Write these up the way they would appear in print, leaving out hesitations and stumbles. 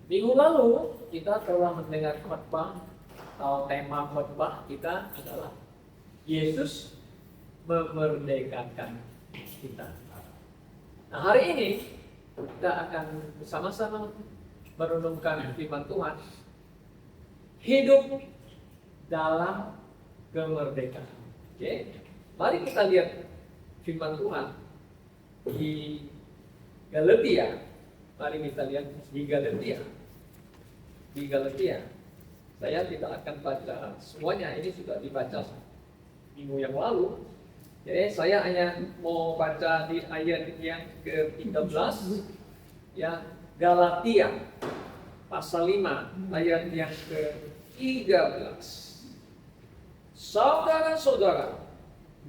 Minggu lalu kita telah mendengar khotbah atau tema khotbah kita adalah Yesus memerdekakan kita. Nah, hari ini kita akan bersama-sama merenungkan firman Tuhan, hidup dalam kemerdekaan. Oke, mari kita lihat firman Tuhan di Galatia. Mari kita lihat di Galatia. Di Galatia. Saya tidak akan baca semuanya, ini sudah dibaca minggu yang lalu. Jadi saya hanya mau baca di ayat yang ke-13, ya, Galatia pasal 5 ayat yang ke-13. Saudara-saudara,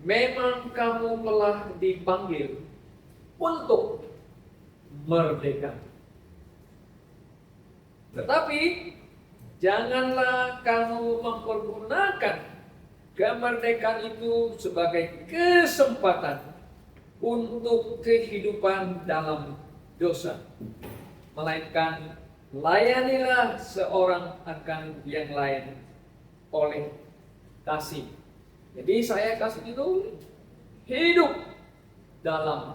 memang kamu telah dipanggil untuk merdeka. Tetapi janganlah kamu mempergunakan kemerdekaan itu sebagai kesempatan untuk kehidupan dalam dosa, melainkan layanilah seorang akan yang lain oleh kasih. Jadi saya kasih itu hidup dalam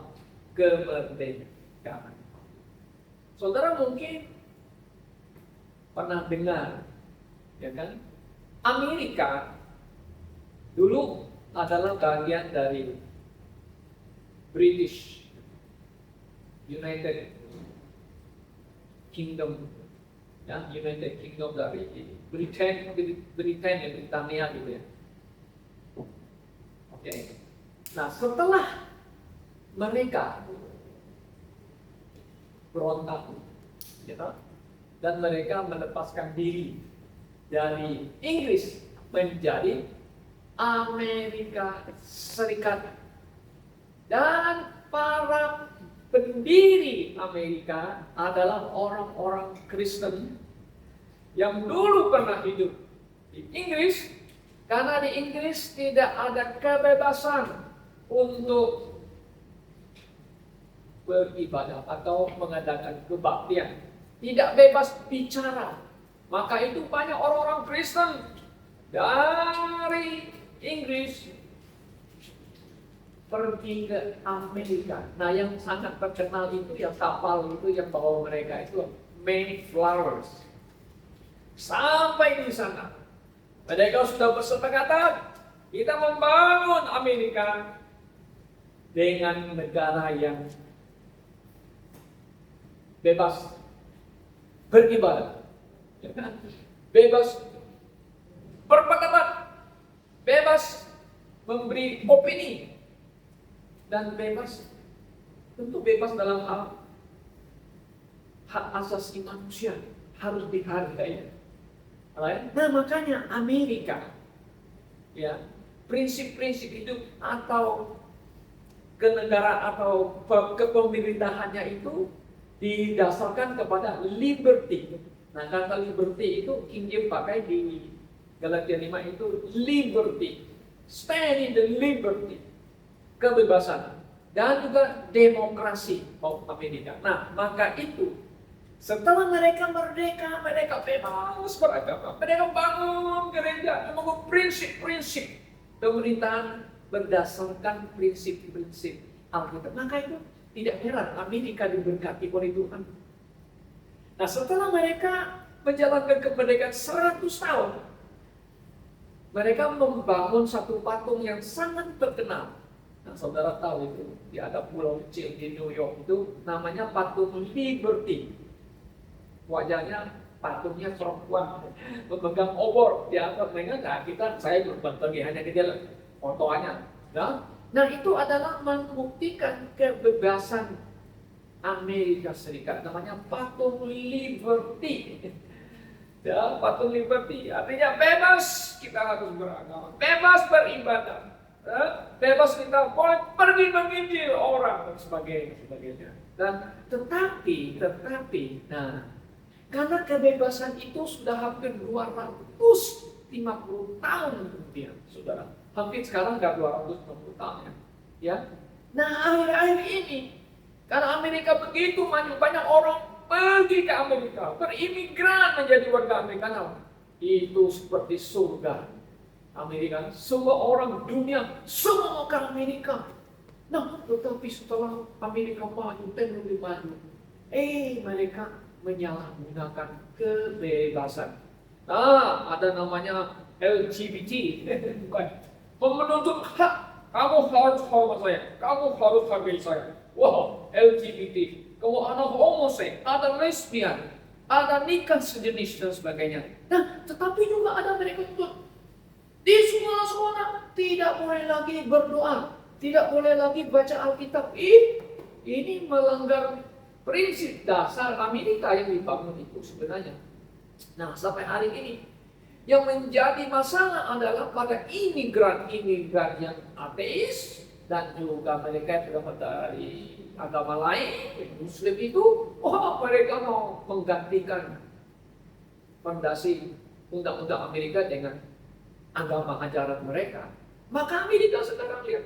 kemerdekaan. Saudara mungkin pernah dengar, ya kan? Amerika dulu adalah bagian dari British United Kingdom, ya, United Kingdom dari Britania gitu ya. Oke. Nah, setelah mereka berontak, gitu, dan mereka melepaskan diri dari Inggris menjadi Amerika Serikat, dan para pendiri Amerika adalah orang-orang Kristen yang dulu pernah hidup di Inggris, karena di Inggris tidak ada kebebasan untuk beribadah atau mengadakan kebaktian, tidak bebas bicara. Maka itu banyak orang-orang Kristen dari Inggris pergi ke Amerika. Nah, yang sangat terkenal itu yang kapal itu yang bawa mereka itu Mayflowers. Sampai di sana mereka sudah bersepakatan, kita membangun Amerika dengan negara yang bebas beribadah, bebas berpendapat, bebas memberi opini, dan bebas, tentu bebas dalam hal hak asasi manusia harus dihargai. Nah, makanya Amerika, ya, prinsip-prinsip hidup atau kenegaraan atau kepemerintahannya itu didasarkan kepada liberty. Nah, kata liberty itu King James pakai di Galatia 5 itu liberty, stand in the liberty, kebebasan, dan juga demokrasi of Amerika. Nah, maka itu setelah mereka merdeka, mereka bebas beragama, mereka bangun gereja, membangun prinsip-prinsip pemerintahan berdasarkan prinsip-prinsip Alkitab. Maka itu tidak heran Amerika diberkati oleh Tuhan. Nah, setelah mereka menjalankan kemerdekaan 100 tahun, mereka membangun satu patung yang sangat terkenal. Nah, saudara tahu itu, di ada pulau kecil di New York itu namanya patung Liberty. Wajahnya patungnya perempuan memegang obor di atas mereka. Nah, saya berbentengi hanya kecil fotonya. Nah, itu adalah membuktikan kebebasan Amerika Serikat. Namanya patung Liberty. Ya, patung Liberty artinya bebas kita harus beragama, bebas beribadah, bebas kita boleh pergi menginjil orang dan sebagainya. Dan tetapi, nah, karena kebebasan itu sudah hampir 250 tahun kemudian, saudara. Hampir sekarang nggak 250 tahun ya. Nah, akhir-akhir ini karena Amerika begitu maju, banyak orang pergi ke Amerika, berimigran menjadi warga Amerika, itu seperti surga. Amerika, semua orang dunia semua mau ke Amerika. Nah, tetapi setelah Amerika maju, teknologi maju, mereka menyalahgunakan kebebasan. Nah, ada namanya LGBT, bukan menuntut hak. Kamu harus hormat saya, kamu harus hargai saya. Wow, LGBT. Kalau ada homoseks, ada lesbian, ada nikah sejenis dan sebagainya. Nah, tetapi juga ada mereka juga di sekolah-sekolah tidak boleh lagi berdoa, tidak boleh lagi baca Alkitab. Ini melanggar prinsip dasar Amerika yang dibangun itu sebenarnya. Nah, sampai hari ini yang menjadi masalah adalah pada imigran-imigran yang ateis dan juga mereka yang berasal dari agama lain, Muslim itu, mereka mau menggantikan fondasi undang-undang Amerika dengan agama ajaran mereka. Maka Amerika sekarang lihat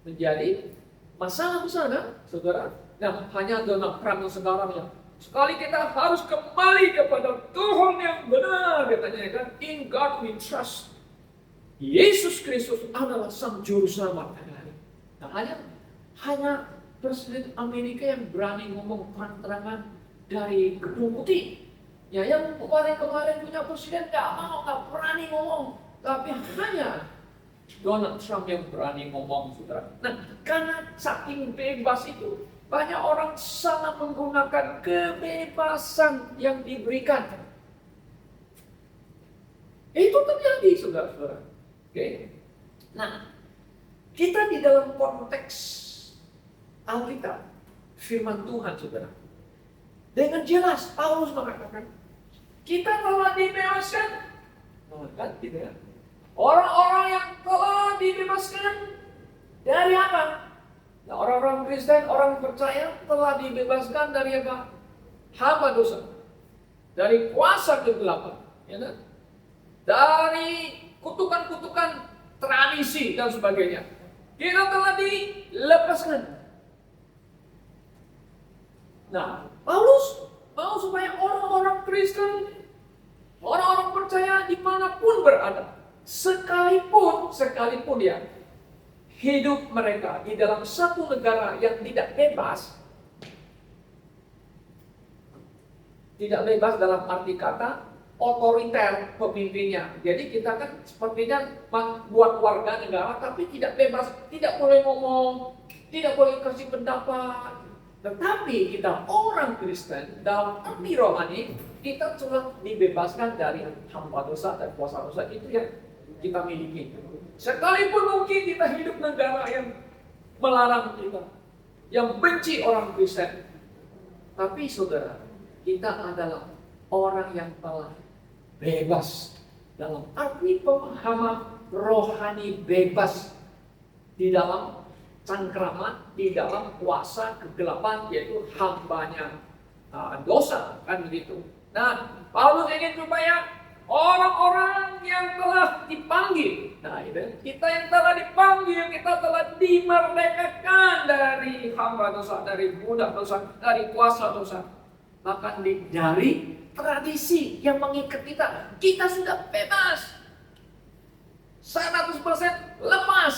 menjadi masalah besar, saudara. Nah, hanya Donald Trump yang sekarang yang sekali kita harus kembali kepada Tuhan yang benar, katanya kan, in God we trust. Yesus Kristus adalah sang juru selamat. Nah, hanya Presiden Amerika yang berani ngomong terang-terangan dari Gedung Putih. Ya, yang kemarin punya presiden nggak berani ngomong, tapi hanya Donald Trump yang berani ngomong, saudara. Nah, karena saking bebas itu, banyak orang salah menggunakan kebebasan yang diberikan. Itu terjadi, saudara-saudara. Oke. Nah, kita di dalam konteks Alkitab, firman Tuhan, saudara, dengan jelas Paulus mengatakan, kita telah dibebaskan. Kan, gitu ya. Orang-orang yang telah dibebaskan dari apa? Nah, orang-orang Kristen, orang percaya telah dibebaskan dari apa? Hamba dosa. Dari kuasa kegelapan. Ya kan? Dari kutukan-kutukan tradisi dan sebagainya. Kita telah dilepaskan. Nah, Paulus mau supaya orang-orang Kristen, orang-orang percaya dimanapun berada, sekalipun ya, hidup mereka di dalam satu negara yang tidak bebas dalam arti kata otoriter pemimpinnya. Jadi kita kan sepertinya buat warga negara tapi tidak bebas, tidak boleh ngomong, tidak boleh kasih pendapat. Tetapi kita orang Kristen dalam arti rohani, kita telah dibebaskan dari hamba dosa dan kuasa dosa itu yang kita miliki. Sekalipun mungkin kita hidup negara yang melarang kita, yang benci orang Kristen, tapi saudara, kita adalah orang yang telah bebas dalam arti pemahaman rohani, bebas di dalam cangkraman, di dalam kuasa kegelapan, yaitu hambanya dosa, kan begitu. Nah, Paulus ingin supaya orang-orang yang telah dipanggil, nah itu kita yang telah dipanggil, kita telah dimerdekakan dari hamba dosa, dari budak dosa, dari kuasa dosa. Maka dari tradisi yang mengikat kita sudah bebas, 100% lepas.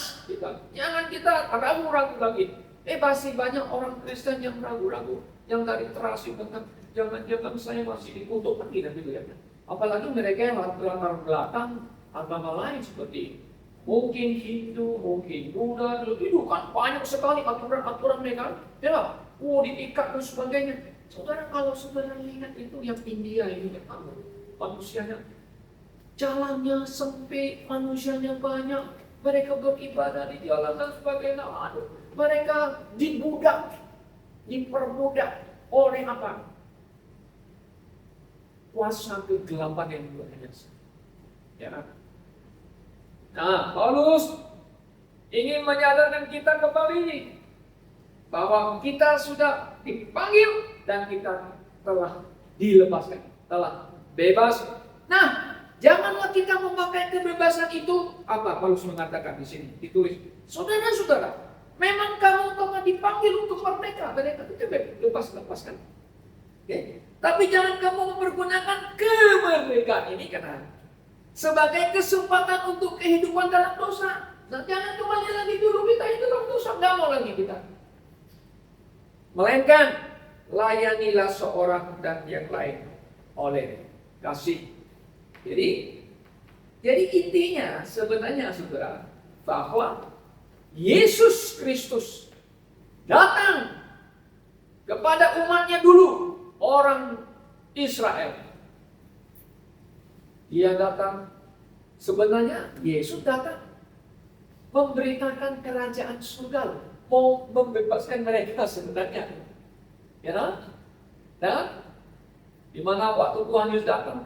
Jangan kita ragu-ragu lagi. Masih banyak orang Kristen yang ragu-ragu, yang dari tradisi tentang jangan-jangan saya masih dikutuk lagi dan gitu ya. Apalagi mereka yang latar belakang agama lain seperti mungkin Hindu, mungkin Buddha, itu kan banyak sekali aturan-aturan mereka. Ya, diikat dan sebagainya. Saudara, kalau saudara lihat itu yang India ini, manusianya jalannya sempit, manusianya banyak, mereka beribadah di jalan dan sebagainya. Mereka diperbudak oleh apa? Kuasa kegelapan yang luar biasa. Ya. Nah, Paulus ingin menyadarkan kita kembali bahwa kita sudah dipanggil dan kita telah dilepaskan, telah bebas. Nah, janganlah kita memakai kebebasan itu, apa Paulus mengatakan di sini, ditulis, saudara-saudara, memang kamu telah dipanggil untuk merdeka, mereka itu lepaskan. Oke? Tapi jangan kamu mempergunakan kemerdekaan ini karena sebagai kesempatan untuk kehidupan dalam dosa. Nah, jangan kembali lagi dulu kita itu dalam dosa, nggak mau lagi kita. Melainkan layanilah seorang dan yang lain oleh kasih. Jadi intinya sebenarnya saudara bahwa Yesus Kristus datang kepada umatnya dulu, orang Israel. Dia datang, sebenarnya Yesus datang memberitakan kerajaan surga, mau membebaskan mereka sebenarnya. Ya, dan di mana waktu Tuhan Yesus datang,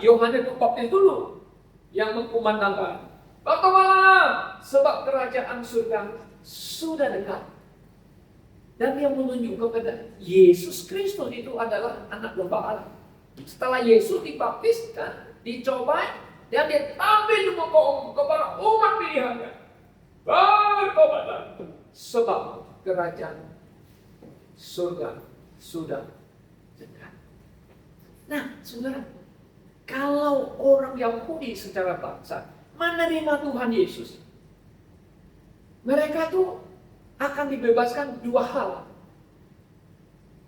Yohanes Pembaptis dulu yang mengkumandangkan, "Bertobatlah, sebab kerajaan surga sudah dekat." Dan dia menunjuk kepada Yesus Kristus itu adalah anak domba Allah. Setelah Yesus dibaptiskan, dicobai, dan dia tampil kepada umat pilihannya. Bertobatlah, sebab kerajaan surga sudah dekat. Nah, saudara, kalau orang Yahudi secara bangsa menerima Tuhan Yesus, mereka tuh akan dibebaskan dua hal.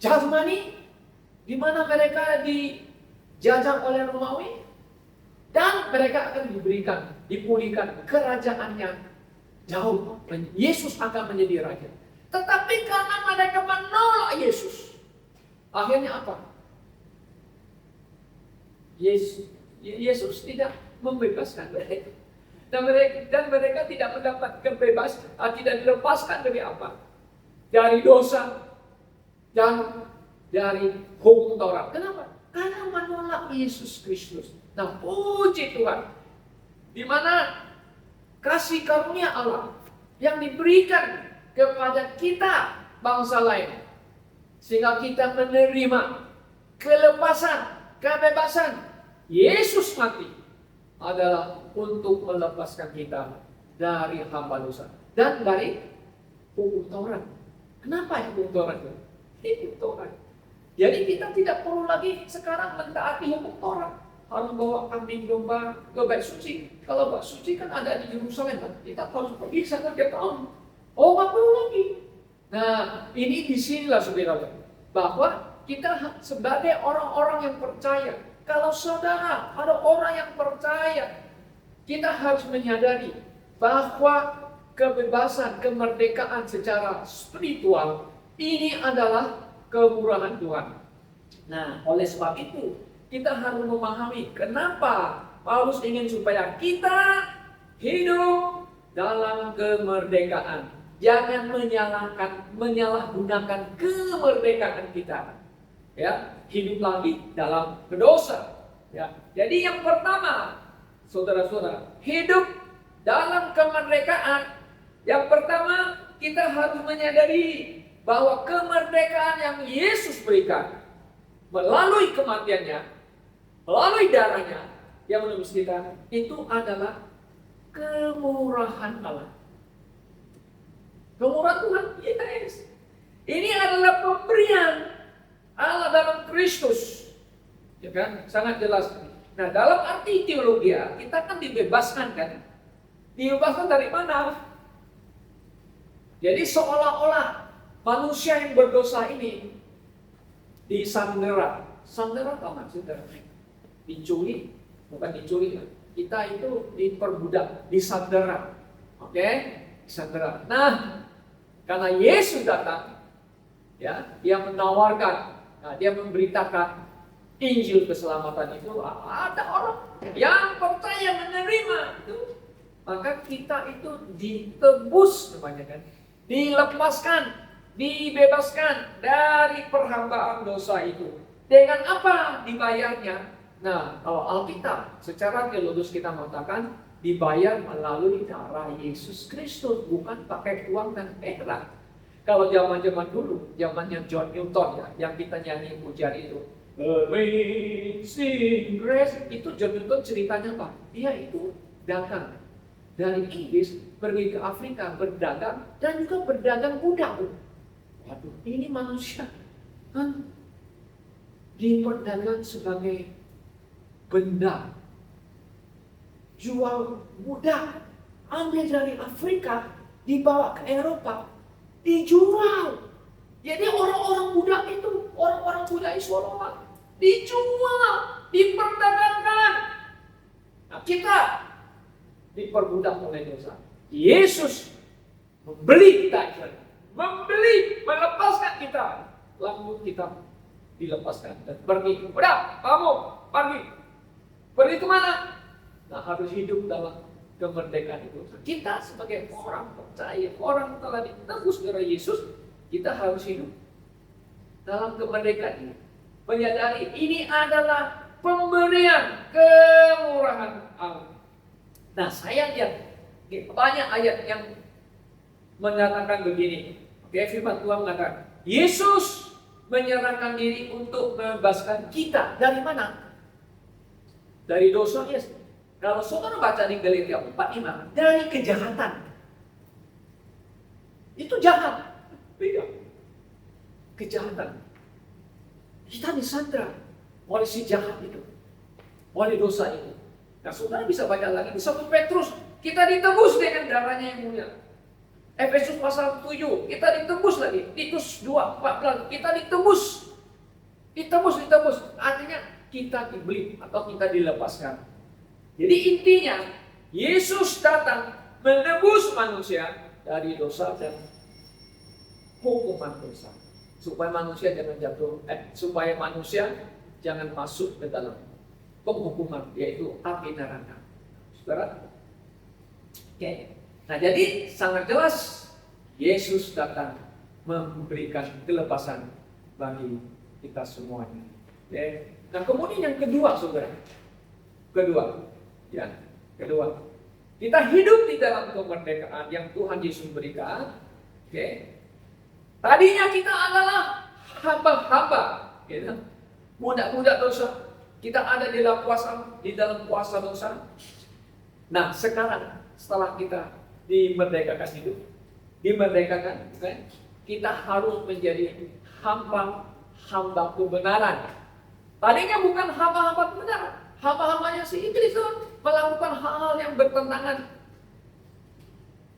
Jasmani, di mana mereka dijajah oleh Romawi, dan mereka akan dipulihkan kerajaannya jauh. Yesus akan menjadi raja. Tetapi karena mereka menolak Yesus, akhirnya apa? Yesus tidak membebaskan mereka. Dan mereka tidak mendapat kebebasan, tidak dilepaskan dari apa? Dari dosa dan dari hukum Taurat. Kenapa? Karena menolak Yesus Kristus. Nah, puji Tuhan, di mana kasih karunia Allah yang diberikan kepada kita bangsa lain, sehingga kita menerima kelepasan, kebebasan. Yesus mati adalah untuk melepaskan kita dari hamba dosa dan dari hukum Taurat. Kenapa hukum Taurat? Hukum Taurat. Jadi kita tidak perlu lagi sekarang mentaati hukum Taurat. Harus bawa kambing domba ke bait suci. Kalau bait suci kan ada di Yerusalem, kan? Kita harus pergi sana tiap tahun. Oh, nggak perlu lagi. Nah, ini disinilah saudara, bahwa kita sebagai orang-orang yang percaya, kalau saudara ada orang yang percaya, kita harus menyadari bahwa kebebasan, kemerdekaan secara spiritual ini adalah kemurahan Tuhan. Nah, oleh sebab itu kita harus memahami kenapa Paulus ingin supaya kita hidup dalam kemerdekaan. Jangan menyalahgunakan kemerdekaan kita. Ya, hidup lagi dalam berdosa. Ya, jadi yang pertama, saudara-saudara, hidup dalam kemerdekaan. Yang pertama, kita harus menyadari bahwa kemerdekaan yang Yesus berikan melalui kematiannya, melalui darahnya yang menebus kita, itu adalah kemurahan Allah. Kemurahan Tuhan, yes. Ini adalah pemberian Allah dalam Kristus. Ya kan? Sangat jelas. Nah, dalam arti teologi, kita kan dibebaskan kan? Dibebaskan dari mana? Jadi seolah-olah manusia yang berdosa ini disandera. Sandera apa maksudnya? Diculik, bukan diculik. Kita itu diperbudak, disandera. Oke? Disandera. Nah, karena Yesus datang, ya, dia menawarkan, dia memberitakan Injil keselamatan itu, ada orang yang percaya menerima itu, maka kita itu ditebus namanya kan, dilepaskan, dibebaskan dari perhambaan dosa itu. Dengan apa dibayarnya? Nah, kalau Alkitab secara teologis kita mengatakan dibayar melalui darah Yesus Kristus, bukan pakai uang dan perak. Kalau zaman-zaman dulu, zamannya John Newton ya, yang kita nyanyi pujian itu, Amazing Grace, itu John Newton ceritanya apa? Dia itu dagang dari Inggris pergi ke Afrika berdagang dan juga berdagang budak. Waduh, ini manusia kan diperdagangkan sebagai benda. Jual budak, ambil dari Afrika, dibawa ke Eropa, dijual. Jadi orang-orang budak itu, orang-orang budak Israel dijual, diperdagangkan. Nah, kita diperbudak oleh dosa. Yesus membeli kita, melepaskan kita. Lalu kita dilepaskan dan pergi. Udah, kamu pergi kemana? Nah, harus hidup dalam kemerdekaan itu. Kita sebagai orang percaya, orang telah ditebus darah Yesus, kita harus hidup dalam kemerdekaan ini. Menyadari ini adalah pemberian kemurahan Allah. Nah, saya lihat banyak ayat yang menyatakan begini. Oke, firman Tuhan mengatakan, Yesus menyerahkan diri untuk membebaskan kita dari mana? Dari dosa, yes. Kalau saudara baca di Galatia 4:5, dari kejahatan. Itu jahat. Beda. Kejahatan. Kita disandra oleh si jahat itu, oleh dosa itu. Nah, saudara bisa baca lagi di 1 Petrus, kita ditebus dengan darahnya yang mulia. Efesus pasal 7, kita ditebus lagi. Titus 2:14, kita ditebus. Artinya kita dibeli atau kita dilepaskan. Jadi intinya, Yesus datang menebus manusia dari dosa dan hukuman dosa. Supaya manusia jangan masuk ke dalam penghukuman, yaitu api neraka. Saudara? Oke. Nah, jadi sangat jelas Yesus datang memberikan kelepasan bagi kita semuanya. Oke. Nah, kemudian yang kedua, saudara. Kedua. Kita hidup di dalam kemerdekaan yang Tuhan Yesus berikan. Oke. Tadinya kita adalah hamba-hamba, gitu. Budak-budak dosa. Kita ada di dalam kuasa dosa. Nah, sekarang setelah kita dimerdekakan, kita harus menjadi hamba kebenaran. Tadinya bukan hamba-hamba kebenaran, hamba-hambanya si iblis melakukan hal-hal yang bertentangan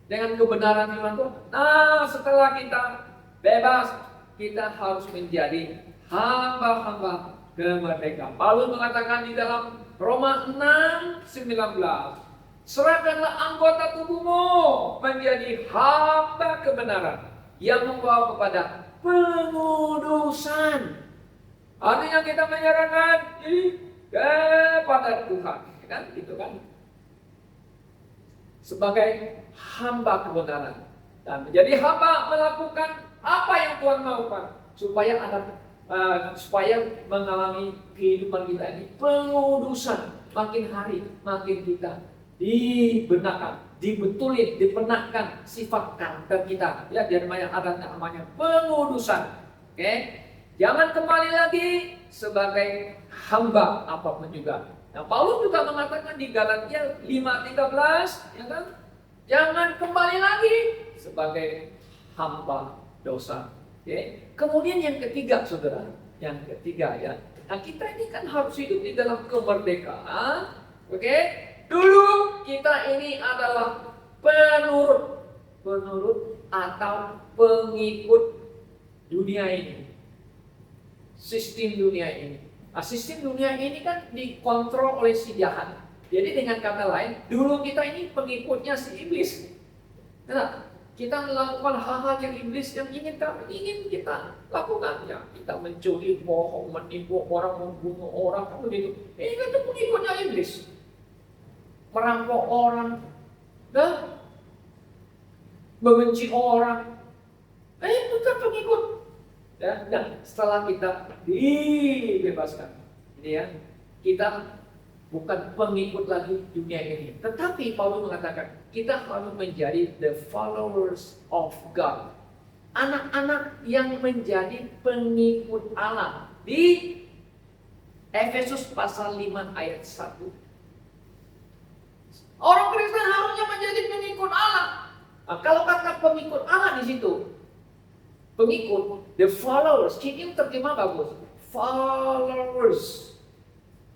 dengan kebenaran firman Tuhan. Nah, setelah kita bebas, kita harus menjadi hamba-hamba kemerdekaan. Paulus mengatakan di dalam Roma 6:19, serahkanlah anggota tubuhmu menjadi hamba kebenaran yang membawa kepada pengudusan. Artinya kita menyerahkan diri kepada Tuhan, kan? Gitu kan? Sebagai hamba kebenaran dan menjadi hamba melakukan apa yang Tuhan maukan supaya mengalami kehidupan kita ini pengudusan. Makin hari makin kita dibenarkan, dibetulin, dipenakkan sifat karakter kita. Ya, dari yang ada namanya pengudusan. Oke, jangan kembali lagi sebagai hamba apapun juga. Nah, Paulus juga mengatakan di Galatia 5:13, ya kan? Jangan kembali lagi sebagai hamba dosa. Oke. Kemudian yang ketiga, saudara, ya. Nah, kita ini kan harus hidup di dalam kemerdekaan. Oke. Dulu kita ini adalah penurut atau pengikut dunia ini. Sistem dunia ini. Nah, sistem dunia ini kan dikontrol oleh si jahat. Jadi dengan kata lain, dulu kita ini pengikutnya si iblis. Nah, kita melakukan hal-hal yang iblis yang ingin kita lakukan. Ya, kita mencuri, bohong, menipu orang, membunuh orang, kan begitu. Ini kan pengikutnya iblis. Merampok orang, membenci orang. Bukan pengikut. Dan setelah kita dibebaskan, ini ya, kita bukan pengikut lagi dunia ini. Tetapi Paulus mengatakan kita harus menjadi the followers of God. Anak-anak yang menjadi pengikut Allah. Di Efesus pasal 5 ayat 1. Orang Kristen harusnya menjadi pengikut Allah. Nah, kalau kata pengikut Allah di situ, pengikut, the followers, ini terjemah bagus. followers.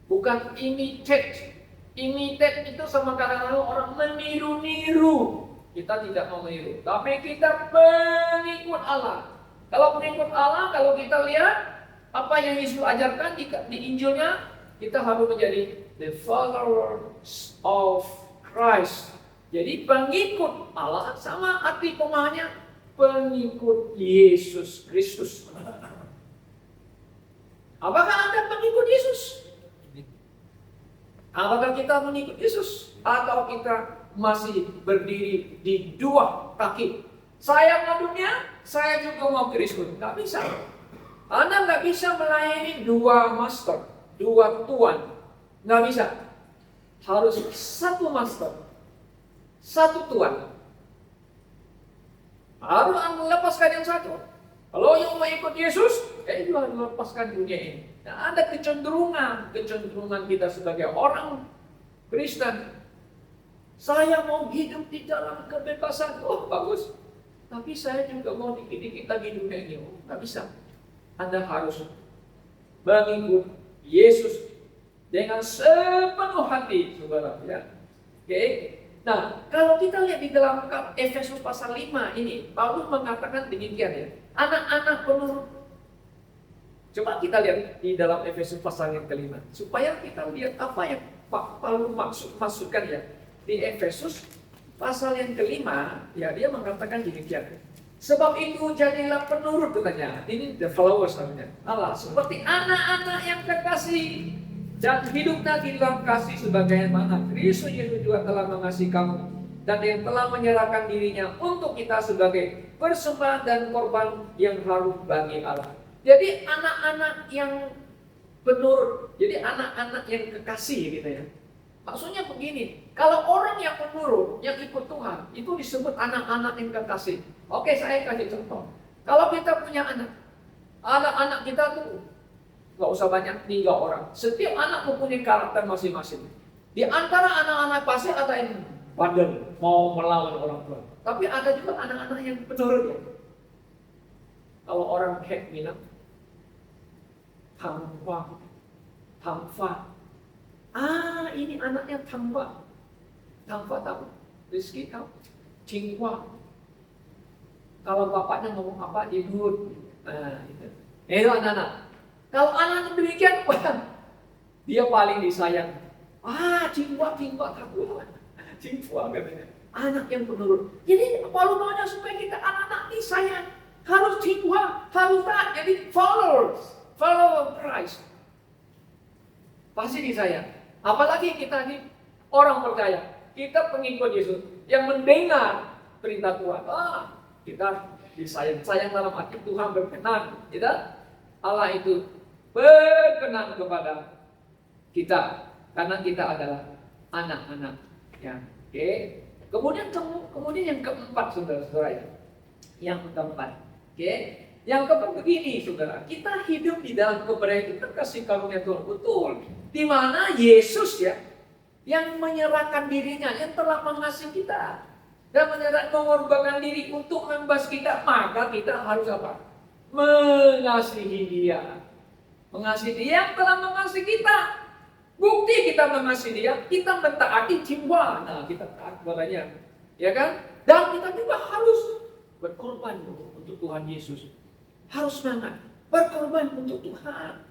Bukan imitate. Imitate itu sama kadang-kadang orang meniru-niru. Kita tidak mau meniru, tapi kita pengikut Allah. Kalau pengikut Allah, kalau kita lihat apa yang Yesus ajarkan di Injilnya, kita harus menjadi the followers of Christ. Jadi pengikut Allah sama arti pemahamannya pengikut Yesus Kristus. Apakah Anda pengikut Yesus? Apakah kita mengikut Yesus? Atau kita masih berdiri di dua kaki? Saya mau dunia, saya juga mau Kristus. Nggak bisa. Anda nggak bisa melayani dua master, dua tuan. Nggak bisa. Harus satu master, satu tuan. Harus Anda lepaskan yang satu. Kalau yang mau ikut Yesus, itu harus lepaskan dunia ini. Nah, ada kecenderungan kita sebagai orang Kristen. Saya mau hidup di dalam kebebasan. Oh, bagus. Tapi saya juga mau dikit-dikit lagi dunia ini. Oh, nggak bisa. Anda harus mengikut Yesus dengan sepenuh hati, saudara. Ya. Oke. Nah, kalau kita lihat di dalam Efesus pasal 5 ini, Paulus mengatakan demikian ya. Anak-anak penurut. Coba kita lihat di dalam Efesus pasal yang kelima, supaya kita lihat apa yang Paulus maksudkan ya. Di Efesus pasal yang kelima, ya dia mengatakan demikian. Sebab itu jadilah penurut katanya. Ini the followers namanya. Allah seperti anak-anak yang kekasih dan hiduplah di dalam kasih sebagaimana Kristus Yesus juga telah mengasihi kamu dan yang telah menyerahkan dirinya untuk kita sebagai persembahan dan korban yang harus bagi Allah. Jadi anak-anak yang penurut, jadi anak-anak yang kekasih gitu ya. Maksudnya begini, kalau orang yang menurut, yang ikut Tuhan, itu disebut anak-anak yang kekasih. Oke, saya kasih contoh. Kalau kita punya anak-anak kita tuh nggak usah banyak, 3 orang. Setiap anak mempunyai karakter masing-masing. Di antara anak-anak pasti ada yang bandel, mau melawan orang tua. Tapi ada juga anak-anak yang penurut ya. Kalau orang hek minat, tamfa. Ini anaknya tamfa tahu, Rizky tahu, cingwa. Kalau bapaknya ngomong apa, dia nurut. Itu anak-anak. Kalau anak demikian, dia paling disayang. Cingwa takut. Cingwa katanya. Anak yang penurut. Jadi Paulus maunya supaya kita anak-anak disayang. Harus cingwa, harus taat. Jadi follower Christ. Pasti disayang. Apalagi kita ini orang percaya. Kita pengikut Yesus yang mendengar perintah Tuhan. Kita disayang. Sayang dalam arti Tuhan berkenan. Allah itu berkenan kepada kita karena kita adalah anak-anak. Ya, oke. Kemudian yang keempat, saudara-saudara ya. Yang keempat, oke. Yang keempat begini, saudara. Kita hidup di dalam kebenaran itu kasih karunia Tuhan betul. Di mana Yesus ya yang menyerahkan dirinya, yang telah mengasihi kita dan mengorbankan diri untuk membebas kita, maka kita harus apa? Mengasihi Dia. Mengasihi Dia yang telah mengasihi kita. Bukti kita mengasihi Dia, kita mentaati jiwa. Nah, kita taat kepadanya, ya kan? Dan kita juga harus berkorban untuk Tuhan Yesus. Harus semangat berkorban untuk Tuhan.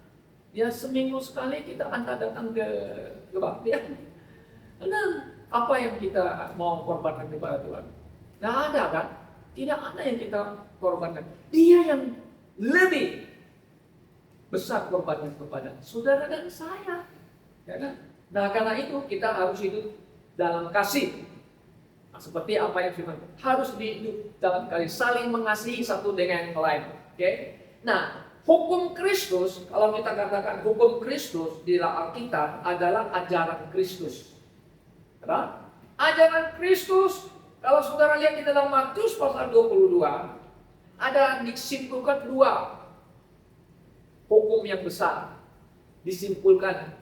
Ya, seminggu sekali kita antar datang ke kebaktian. Nah, apa yang kita mau korbankan kepada Tuhan? Tidak ada kan? Tidak ada yang kita korbankan. Dia yang lebih besar korbannya kepada saudara dan saya. Ya kan? Nah, karena itu kita harus hidup dalam kasih. Nah, seperti apa yang firman harus hidup dalam kasih, saling mengasihi satu dengan yang lain. Oke? Nah, hukum Kristus, kalau kita katakan hukum Kristus di dalam Alkitab adalah ajaran Kristus. Kenapa? Ajaran Kristus, kalau saudara lihat di dalam Matius pasal 22, ada disimpulkan 2 hukum yang besar. Disimpulkan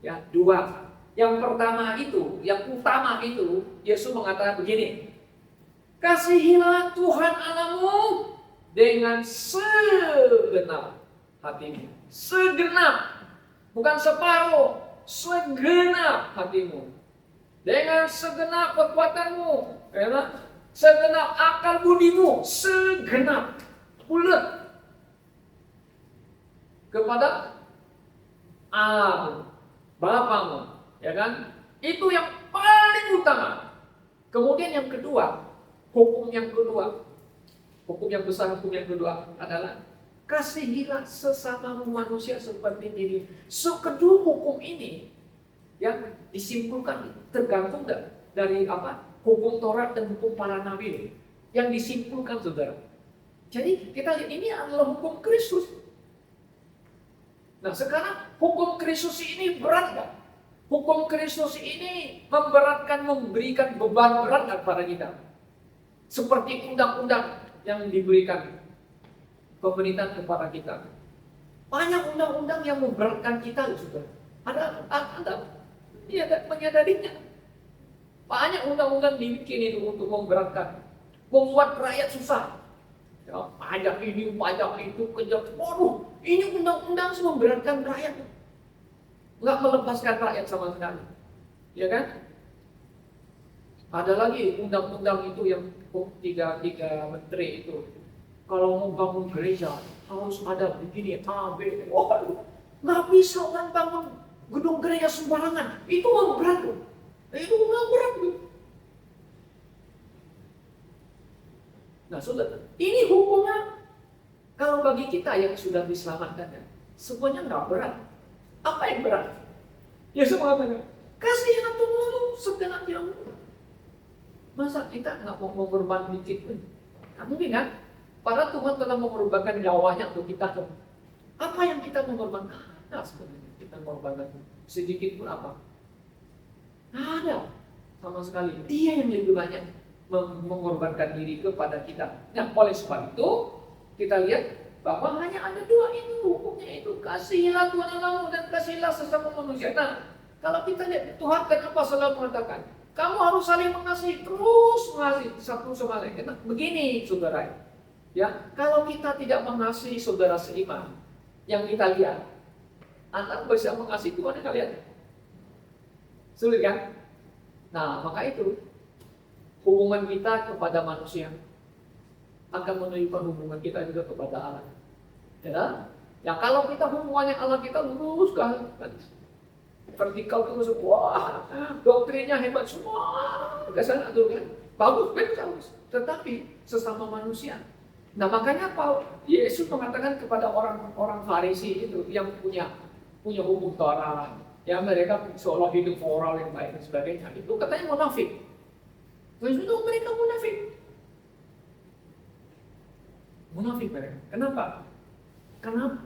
ya 2. Yang pertama itu, yang utama itu, Yesus mengatakan begini. Kasihilah Tuhan Allahmu dengan segenap hatimu. Segenap, bukan separuh, segenap hatimu. Dengan segenap kekuatanmu, ya, segenap akal budimu, segenap bulat kepada Allah, Bapamu, ya kan? Itu yang paling utama. Kemudian yang kedua, hukum yang besar, hukum yang kedua adalah kasihilah sesama manusia seperti diri. Kedua hukum ini yang disimpulkan tergantung dari apa? Hukum Taurat dan hukum para nabi yang disimpulkan, saudara. Jadi kita lihat ini adalah hukum Kristus. Nah sekarang hukum Kristus ini berat nggak? Hukum Kristus ini memberatkan, memberikan beban berat kepada kita. Seperti undang-undang yang diberikan pemerintah kepada kita. Banyak undang-undang yang memberatkan kita, saudara. Anda menyadarinya. Banyak undang-undang dibikin itu untuk memberatkan, membuat rakyat susah. Ya, pajak ini, pajak itu, kejap. Waduh, ini undang-undang semua memberatkan rakyat. Nggak melepaskan rakyat sama sekali. Ya kan? Ada lagi undang-undang itu yang tiga menteri itu. Kalau mau bangun gereja harus ada begini, A, B. Waduh, nggak bisa orang bangun gedung gereja sembarangan. Itu berat loh. Itu nggak berat loh. Nah, saudara, ini hukumnya kalau bagi kita yang sudah diselamatkan, ya, semuanya nggak berat. Apa yang berat? Ya semua berat. Kasihan Tuhan segenap yang. Masa kita nggak mau mengorbankan dikit pun? Nggak mungkin kan? Padahal Tuhan telah mengorbankan nyawanya untuk kita. Apa yang kita mengorbankan? Nah, sebenarnya kita mengorbankan sedikit pun apa? Nggak ada sama sekali. Dia yang lebih banyak mengorbankan diri kepada kita. Nah, oleh sebab itu kita lihat bahwa hanya ada dua itu hukumnya itu, kasihilah Tuhan Allahmu dan kasihilah sesama manusia. Nah, kalau kita lihat Tuhan kenapa selalu mengatakan kamu harus saling mengasihi, terus mengasihi satu sama lain. Begini, saudara, ya, kalau kita tidak mengasihi saudara seiman, yang kita lihat, Anda bisa mengasihi Tuhan yang kalian. Sulit kan? Nah, maka itu hubungan kita kepada manusia akan menunjukkan hubungan kita juga kepada Allah. Ya, kalau kita hubungannya Allah kita lurus kan, vertikal terus, wah, doktrinnya hebat semua, ke sana tuh kan, bagus. Tetapi sesama manusia. Nah makanya Yesus mengatakan kepada orang-orang Farisi itu yang punya hukum Taurat, ya mereka seolah hidup moral yang baik dan sebagainya, itu katanya munafik. Itu mereka munafik. Munafik mereka. Kenapa?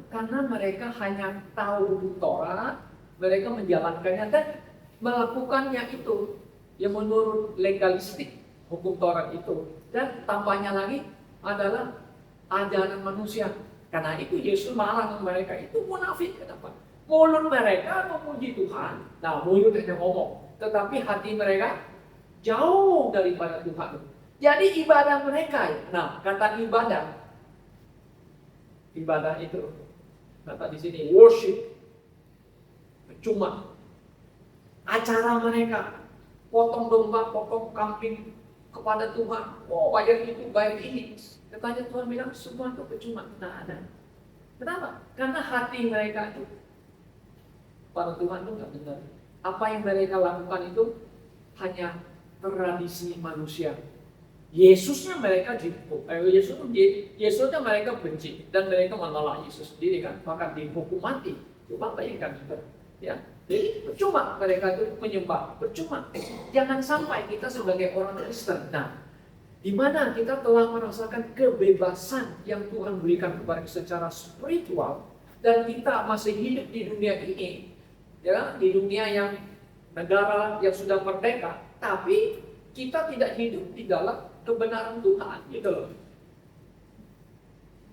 Karena mereka hanya tahu hukum Taurat, mereka menjalankannya dan melakukannya itu yang menurut legalistik hukum Taurat itu, dan tambahnya lagi adalah ajaran manusia. Karena itu Yesus marah dengan mereka, itu munafik. Kenapa? Mulut mereka memuji Tuhan, nah mulut hanya ngomong, tetapi hati mereka jauh daripada Tuhan. Jadi ibadah mereka, nah kata ibadah itu, kata di sini worship, cuma acara mereka, potong domba, potong kambing kepada Tuhan, bayar itu, bayar ini. Katanya Tuhan bilang semua itu percuma, tidak ada. Kenapa? Karena hati mereka itu pada Tuhan itu nggak benar. Apa yang mereka lakukan itu hanya tradisi manusia. Yesusnya mereka Yesusnya mereka benci dan mereka menolak Yesus sendiri kan, bahkan dihukum mati. Coba bayangkan, ya. Jadi percuma mereka itu menyembah, percuma. Jangan sampai kita sebagai orang Kristen, nah, di mana kita telah merasakan kebebasan yang Tuhan berikan kepada kita secara spiritual, dan kita masih hidup di dunia ini, ya, di dunia yang negara yang sudah merdeka, tapi kita tidak hidup di dalam kebenaran Tuhan, gitu loh.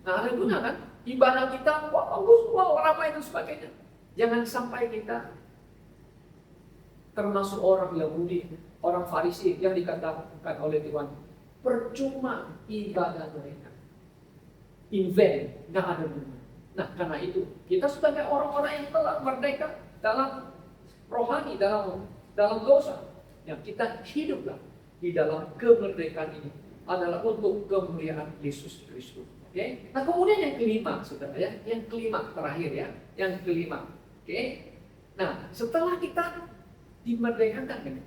Nah, ada guna kan? Ibadah kita, wah bagus, wah ramai dan sebagainya. Jangan sampai kita termasuk orang Yahudi, orang Farisi yang dikatakan oleh Tuhan, percuma ibadah mereka, in vain, nggak ada guna. Nah, karena itu kita sebagai orang-orang yang telah merdeka dalam rohani, dalam dosa, yang kita hiduplah di dalam kemerdekaan ini adalah untuk kemuliaan Yesus Kristus. Oke? Nah, kemudian yang kelima, saudara ya, yang kelima terakhir ya, yang kelima. Oke? Nah, setelah kita dimerdekakan,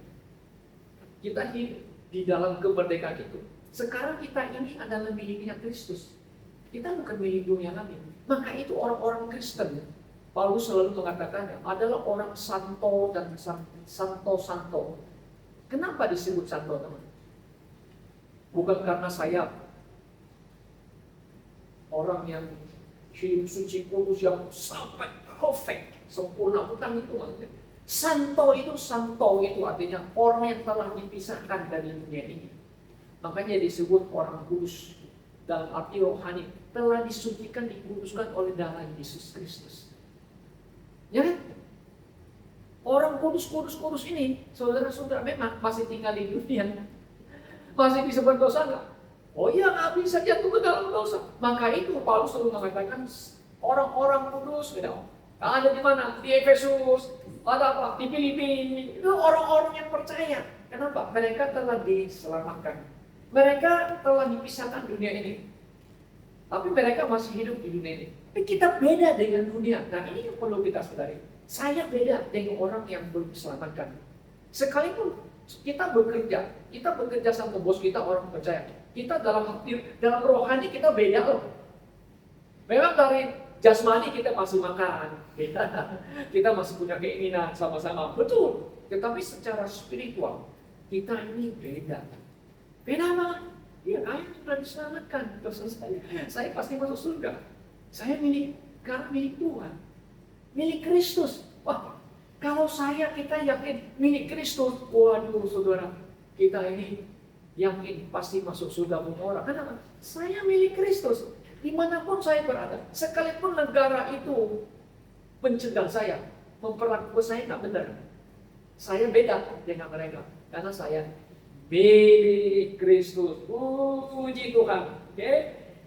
kita hidup di dalam kemerdekaan itu. Sekarang kita ini adalah miliknya Kristus. Kita bukan milik dunia lagi. Maka itu orang-orang Kristen, Paulus selalu mengatakannya, adalah orang santo dan santo. Kenapa disebut santo, teman? Bukan karena saya orang yang hidup suci kudus yang sampai perfect, sempurna, bukan itu maksudnya. Santo itu artinya orang yang telah dipisahkan dari dunia ini. Makanya disebut orang kudus dalam arti rohani, telah disucikan, dikuduskan oleh darah Yesus Kristus. Ya kan? Orang kudus ini, saudara-saudara, memang masih tinggal di dunia, masih bisa berdosa nggak? Oh iya, nggak bisa jatuh ke dalam dosa. Maka itu Paulus selalu mengatakan orang-orang kudus, ada di mana? Di Efesus, ada apa? Di Filipina. Itu orang-orang yang percaya. Kenapa? Mereka telah diselamatkan. Mereka telah dipisahkan dunia ini. Tapi mereka masih hidup di dunia ini. Tapi kita beda dengan dunia. Nah, ini yang perlu kita sadari. Saya beda dengan orang yang belum diselamatkan. Sekalipun kita bekerja sama bos kita orang percaya. Kita dalam rohani kita beda loh. Memang dari jasmani kita masih makan, kita masih punya keinginan sama-sama, betul. Tetapi secara spiritual kita ini beda. Beda banget. Ya, saya sudah diselamatkan, dosa saya pasti masuk surga. Saya milik Tuhan, milik Kristus. Wah, kalau kita yakin milik Kristus, waduh saudara, kita ini yakin pasti masuk surga pun orang. Kenapa? Saya milik Kristus. Dimanapun saya berada, sekalipun negara itu mencegah saya, memperlakukan saya nggak benar, saya beda dengan mereka, karena saya milik Kristus. Puji Tuhan. Oke?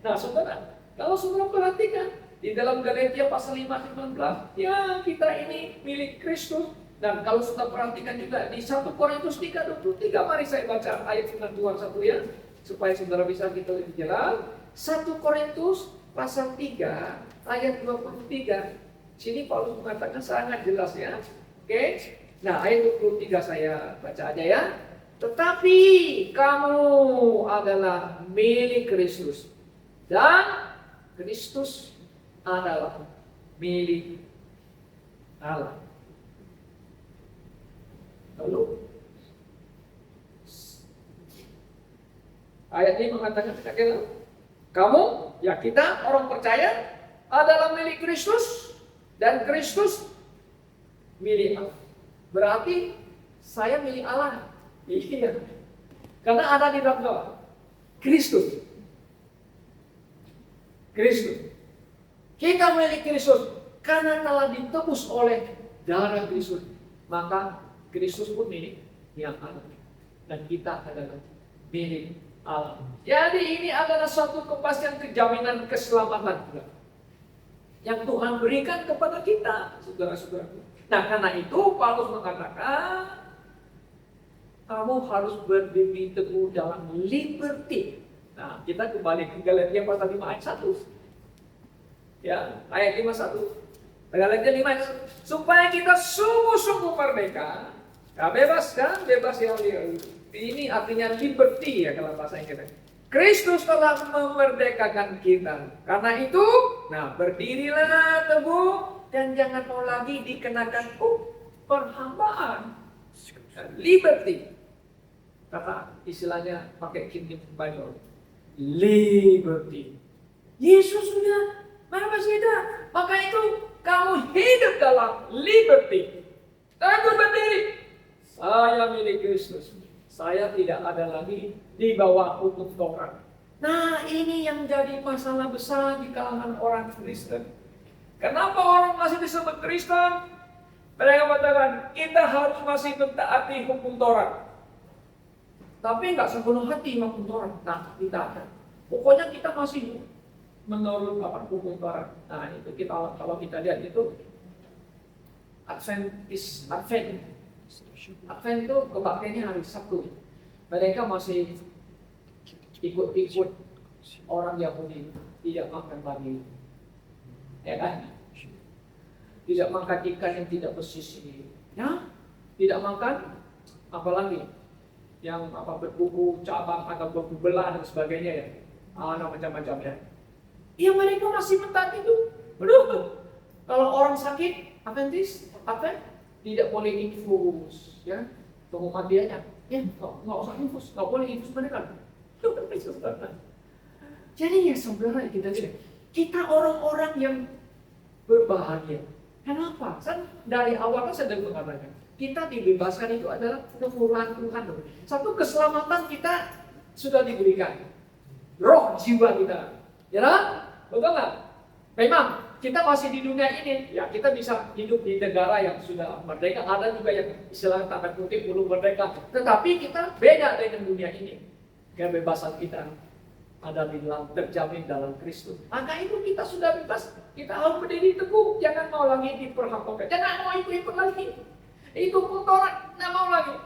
Nah, saudara, kalau saudara perhatikan di dalam Galatia pasal 5:19, ya kita ini milik Kristus. Dan kalau saudara perhatikan juga di 1 Korintus 3:23, mari saya baca ayat firman Tuhan satu ya, supaya saudara bisa kita lebih jelas. 1 Korintus pasal 3 ayat 23. Sini Paulus mengatakan sangat jelas ya. Oke. Nah, ayat 23 saya baca aja ya. Tetapi kamu adalah milik Kristus, dan Kristus adalah milik Allah. Lalu ayat ini mengatakan kamu, ya kita orang percaya adalah milik Kristus, dan Kristus milik Allah. Berarti saya milik Allah. Iya. Karena ada di dalam doa. Kristus. Kita milik Kristus karena telah ditebus oleh darah Kristus. Maka Kristus pun milik yang Allah. Dan kita adalah milik Allah. Jadi ini adalah suatu kepastian kejaminan keselamatan yang Tuhan berikan kepada kita, saudara-saudara. Nah, karena itu Paulus mengatakan kamu harus berdiri teguh dalam liberty. Nah, kita kembali ke Galatia pasal 5 ayat 1. Ya, ayat 51. Galatia 5 ayat 1. Supaya kita sungguh-sungguh merdeka. Ya, bebas kan? Bebas yang ini artinya liberty ya kalau bahasa Inggris. Kristus telah memerdekakan kita. Karena itu, nah berdirilah teguh dan jangan mau lagi dikenakan perhambaan. Liberty. Kata istilahnya pakai King James Bible, liberty. Yesus sudah bebas kita, maka itu kamu hidup dalam liberty. Teguh berdiri. Saya milik Kristus. Saya tidak ada lagi di bawah hukum Taurat. Nah, ini yang jadi masalah besar di kalangan orang Kristen. Kenapa orang masih disebut Kristen? Mereka mengatakan kita harus masih mentaati hukum Taurat. Tapi nggak sepenuh hati hukum Taurat. Nah, tidak ada. Pokoknya kita masih menurut hukum Taurat. Nah itu kalau kita lihat itu Advent itu kebaktiannya hari Sabtu. Mereka masih ikut orang Yahudi, tidak makan babi, ya kan? Tidak makan ikan yang tidak bersisi, ya? Tidak makan apalagi yang berbuku cabang atau berbelah dan sebagainya ya, macam-macam ya. Ya mereka masih mentaati itu. Betul. Kalau orang sakit, Adventist, tidak boleh infus, ya, pengobatiannya, ya, nggak usah infus, nggak boleh infus mereka. Jadi ya saudara kita orang-orang yang berbahagia. Kenapa? Kan dari awal kan saya mengatakan kita dibebaskan itu adalah kemurahan Tuhan. Satu keselamatan kita sudah diberikan, roh jiwa kita, ya, betul nggak? Memang kita masih di dunia ini, ya kita bisa hidup di negara yang sudah merdeka, ada juga yang istilahnya tanda kutip belum merdeka, tetapi kita beda dengan dunia ini. Kebebasan kita ada di dalam, terjamin dalam Kristus. Maka itu kita sudah bebas, kita harus berdiri teguh, jangan mau lagi diperhapuskan, jangan mau ikut lagi. Itu pun Taurat, nggak mau lagi.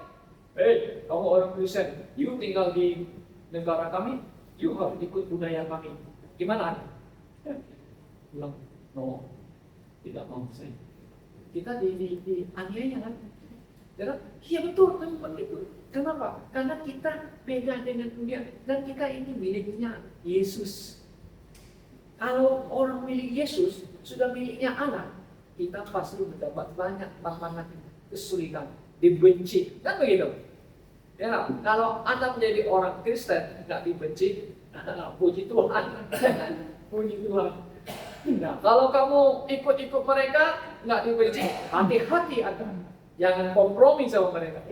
Kamu orang Kristen, you tinggal di negara kami, you harus ikut budaya kami. Gimana? Bilang, no, tidak mau saya. Kita dianiaya kan? Iya betul, memang itu. Kenapa? Karena kita beda dengan dunia dan kita ini miliknya Yesus. Kalau orang milik Yesus sudah miliknya Allah, kita pasti mendapat banyak tantangan, kesulitan, dibenci, kan begitu? Ya, kalau Anda menjadi orang Kristen nggak dibenci, puji Tuhan, puji Tuhan. Nah, kalau kamu ikut-ikut mereka nggak dibenci, hati-hati Anda, jangan kompromi sama mereka.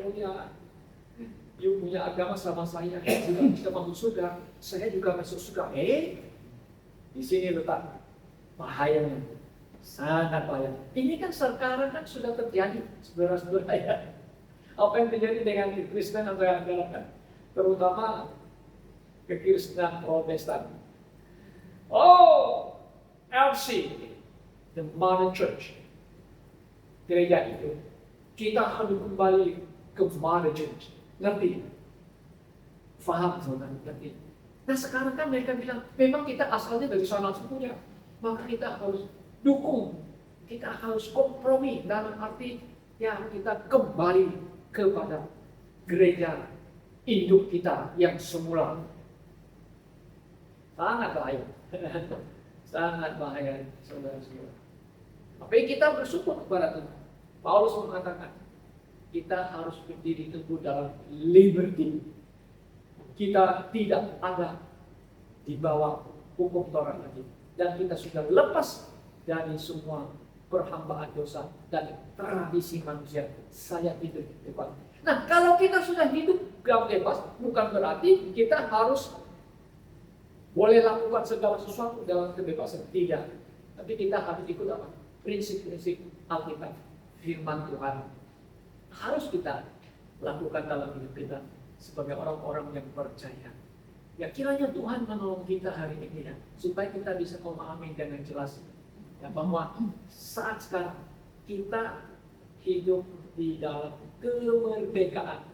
You punya agama sama saya, kita masuk surga, saya juga masuk surga. Di sini letak bahayanya, sangat bahaya. Ini kan sekarang kan sudah terjadi, saudara-saudara ya. Apa yang terjadi dengan Kristen atau yang terutama kekristenan Protestan. LC, the Modern Church, gereja itu, kita harus kembali ke Modern Church. Ngerti? Faham saudara? Ngerti? Nah sekarang kan mereka bilang, memang kita asalnya dari sana semua, maka kita harus dukung, kita harus kompromi dalam arti ya kita kembali kepada gereja induk kita yang semula. Sangat bahaya, sangat bahaya saudara-saudara. Tapi kita bersyukur kepada Tuhan. Paulus mengatakan, kita harus berdiri teguh dalam liberty. Kita tidak ada di bawah hukum Taurat lagi. Dan kita sudah lepas dari semua perhambaan dosa dan tradisi manusia. Saya hidup bebas. Nah, kalau kita sudah hidup bebas, bukan berarti kita harus boleh lakukan segala sesuatu dalam kebebasan. Tidak. Tapi kita harus ikut apa? Prinsip-prinsip Alkitab, firman Tuhan. Harus kita lakukan dalam hidup kita sebagai orang-orang yang percaya. Ya kiranya Tuhan menolong kita hari ini ya, supaya kita bisa memahami dengan jelas ya, bahwa saat sekarang kita hidup di dalam kemerdekaan.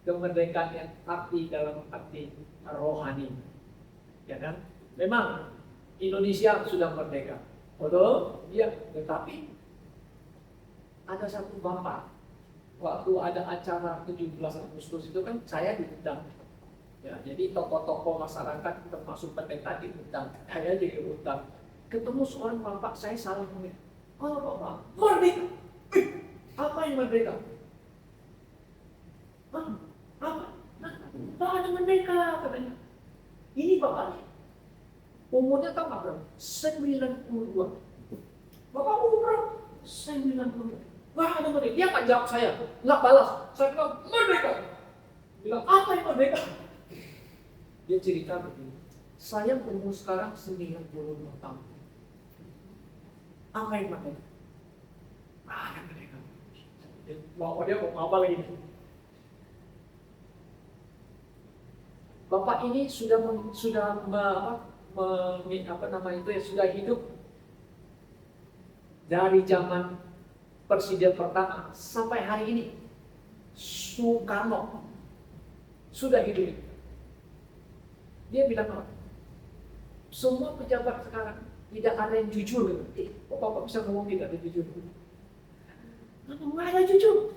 Kemerdekaan yang dalam arti rohani. Ya kan? Memang Indonesia sudah merdeka. Betul? Ya, tetapi ada satu bapak. Waktu ada acara 17 Agustus itu kan saya diundang. Ya, jadi tokoh-tokoh masyarakat termasuk pendeta diundang. Saya diundang. Ketemu seorang bapak, saya salah ngomong. Bapak, merdeka. Apa yang merdeka? Apa? Bapak ada merdeka katanya. Ini bapak. Umurnya tahu nggak berapa? 92. Bapak umur berapa? 92. Wah, ada merdeka. Dia nggak jawab saya, nggak balas. Saya bilang merdeka. Bilang apa yang merdeka? Dia cerita begini. Saya umur sekarang 92 tahun. Apa yang merdeka? Ada merdeka. Dia mau apa lagi? Bapak ini sudah sudah hidup dari zaman Presiden pertama sampai hari ini. Soekarno sudah hidup. Dia bilang apa? Semua pejabat sekarang tidak ada yang jujur. Kok Bapak bisa ngomong tidak ada jujur? Nggak ada jujur.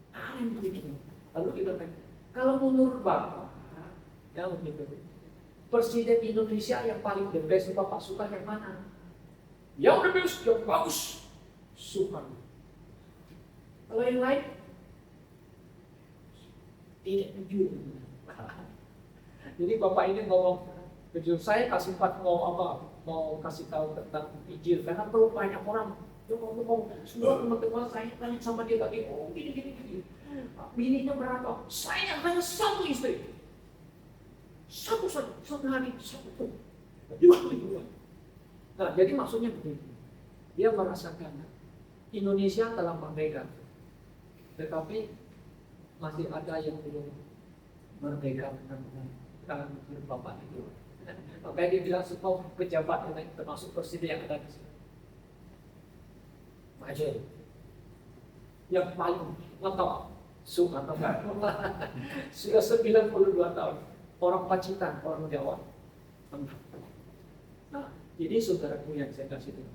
Ada yang jujur. Lalu kita tanya, kalau menurut Bapak, yang begitu, Presiden Indonesia yang paling the best, Bapak suka yang mana? Yang the best, yang bagus, Soekarno. Kalau yang lain, tidak jujur. Jadi Bapak ini ngomong jujur. Saya kasih mau kasih tahu tentang Injil, karena terlalu banyak orang yang ngomong. Semua teman-teman saya tanya sama dia lagi, gini. Bininya berapa? Saya hanya satu istri. Satu hari satu. Nah, jadi maksudnya begini. Dia merasakan Indonesia telah merdeka, tetapi masih ada yang belum merdeka benar-benar menurut Bapak itu. Makanya dia bilang semua pejabat termasuk presiden yang ada di sini. Maju. Yang paling lengkap Soekarno. Sudah 92 tahun. Orang Pacitan, orang Jawa. Nah, jadi saudaraku yang saya kasih itu,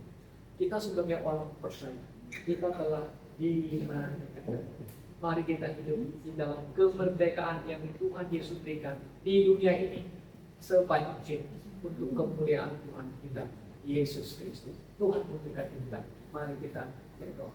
kita sebagai orang percaya, kita telah dimerdekakan. Mari kita hidup di dalam kemerdekaan yang Tuhan Yesus berikan di dunia ini sebanyak mungkin untuk kemuliaan Tuhan kita, Yesus Kristus. Tuhan memberkati kita. Mari kita berdoa.